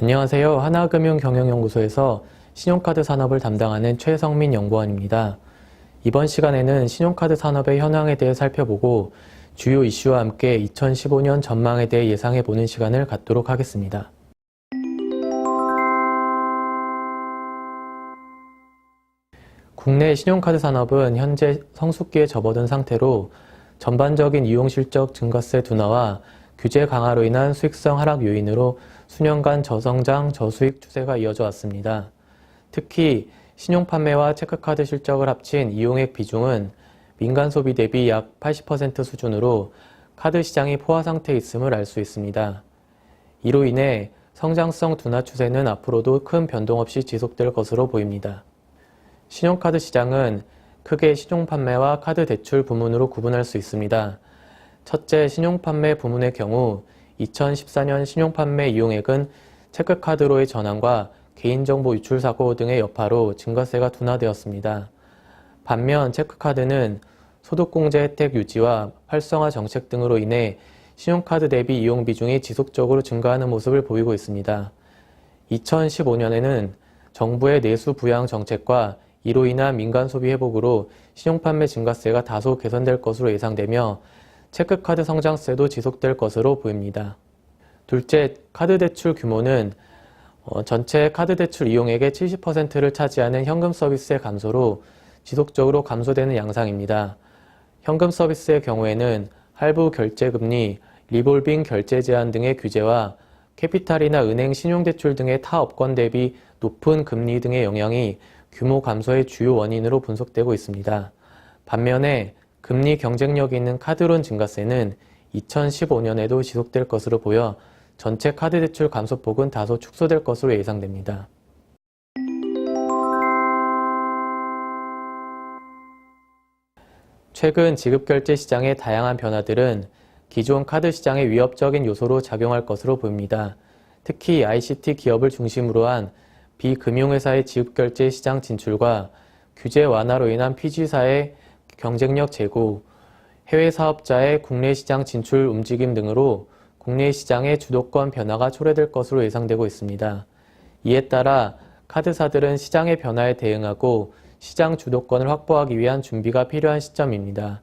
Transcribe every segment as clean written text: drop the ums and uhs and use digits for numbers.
안녕하세요. 하나금융경영연구소에서 신용카드 산업을 담당하는 최성민 연구원입니다. 이번 시간에는 신용카드 산업의 현황에 대해 살펴보고 주요 이슈와 함께 2015년 전망에 대해 예상해보는 시간을 갖도록 하겠습니다. 국내 신용카드 산업은 현재 성숙기에 접어든 상태로 전반적인 이용실적 증가세 둔화와 규제 강화로 인한 수익성 하락 요인으로 수년간 저성장, 저수익 추세가 이어져 왔습니다. 특히 신용판매와 체크카드 실적을 합친 이용액 비중은 민간 소비 대비 약 80% 수준으로 카드 시장이 포화 상태에 있음을 알 수 있습니다. 이로 인해 성장성 둔화 추세는 앞으로도 큰 변동 없이 지속될 것으로 보입니다. 신용카드 시장은 크게 신용판매와 카드 대출 부문으로 구분할 수 있습니다. 첫째, 신용판매 부문의 경우 2014년 신용판매 이용액은 체크카드로의 전환과 개인정보 유출 사고 등의 여파로 증가세가 둔화되었습니다. 반면 체크카드는 소득공제 혜택 유지와 활성화 정책 등으로 인해 신용카드 대비 이용 비중이 지속적으로 증가하는 모습을 보이고 있습니다. 2015년에는 정부의 내수 부양 정책과 이로 인한 민간 소비 회복으로 신용판매 증가세가 다소 개선될 것으로 예상되며 체크카드 성장세도 지속될 것으로 보입니다. 둘째, 카드 대출 규모는 전체 카드 대출 이용액의 70%를 차지하는 현금 서비스의 감소로 지속적으로 감소되는 양상입니다. 현금 서비스의 경우에는 할부 결제 금리, 리볼빙 결제 제한 등의 규제와 캐피탈이나 은행 신용대출 등의 타 업권 대비 높은 금리 등의 영향이 규모 감소의 주요 원인으로 분석되고 있습니다. 반면에 금리 경쟁력이 있는 카드론 증가세는 2015년에도 지속될 것으로 보여 전체 카드 대출 감소폭은 다소 축소될 것으로 예상됩니다. 최근 지급결제 시장의 다양한 변화들은 기존 카드 시장의 위협적인 요소로 작용할 것으로 보입니다. 특히 ICT 기업을 중심으로 한 비금융회사의 지급결제 시장 진출과 규제 완화로 인한 PG사의 경쟁력 제고, 해외 사업자의 국내 시장 진출 움직임 등으로 국내 시장의 주도권 변화가 초래될 것으로 예상되고 있습니다. 이에 따라 카드사들은 시장의 변화에 대응하고 시장 주도권을 확보하기 위한 준비가 필요한 시점입니다.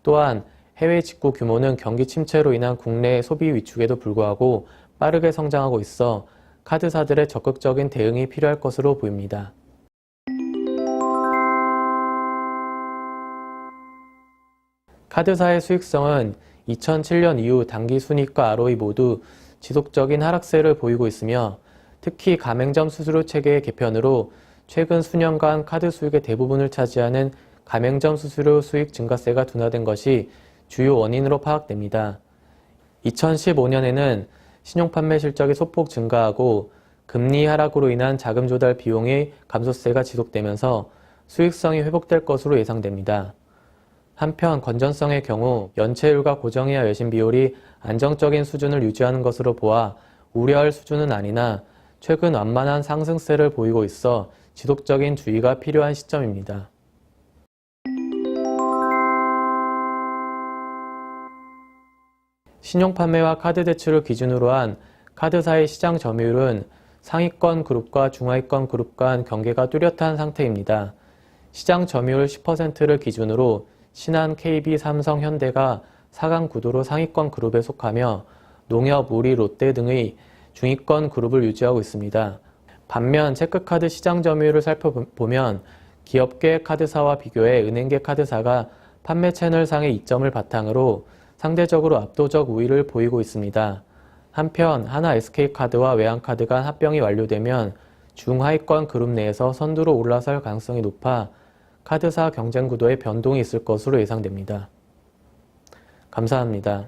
또한 해외 직구 규모는 경기 침체로 인한 국내 소비 위축에도 불구하고 빠르게 성장하고 있어 카드사들의 적극적인 대응이 필요할 것으로 보입니다. 카드사의 수익성은 2007년 이후 당기순이익과 ROE 모두 지속적인 하락세를 보이고 있으며 특히 가맹점 수수료 체계의 개편으로 최근 수년간 카드 수익의 대부분을 차지하는 가맹점 수수료 수익 증가세가 둔화된 것이 주요 원인으로 파악됩니다. 2015년에는 신용판매 실적이 소폭 증가하고 금리 하락으로 인한 자금 조달 비용의 감소세가 지속되면서 수익성이 회복될 것으로 예상됩니다. 한편 건전성의 경우 연체율과 고정이하 여신 비율이 안정적인 수준을 유지하는 것으로 보아 우려할 수준은 아니나 최근 완만한 상승세를 보이고 있어 지속적인 주의가 필요한 시점입니다. 신용판매와 카드 대출을 기준으로 한 카드사의 시장 점유율은 상위권 그룹과 중하위권 그룹 간 경계가 뚜렷한 상태입니다. 시장 점유율 10%를 기준으로 신한, KB, 삼성, 현대가 4강 구도로 상위권 그룹에 속하며 농협, 우리, 롯데 등의 중위권 그룹을 유지하고 있습니다. 반면 체크카드 시장 점유율을 살펴보면 기업계 카드사와 비교해 은행계 카드사가 판매 채널상의 이점을 바탕으로 상대적으로 압도적 우위를 보이고 있습니다. 한편 하나 SK카드와 외환카드 간 합병이 완료되면 중하위권 그룹 내에서 선두로 올라설 가능성이 높아 카드사 경쟁 구도에 변동이 있을 것으로 예상됩니다. 감사합니다.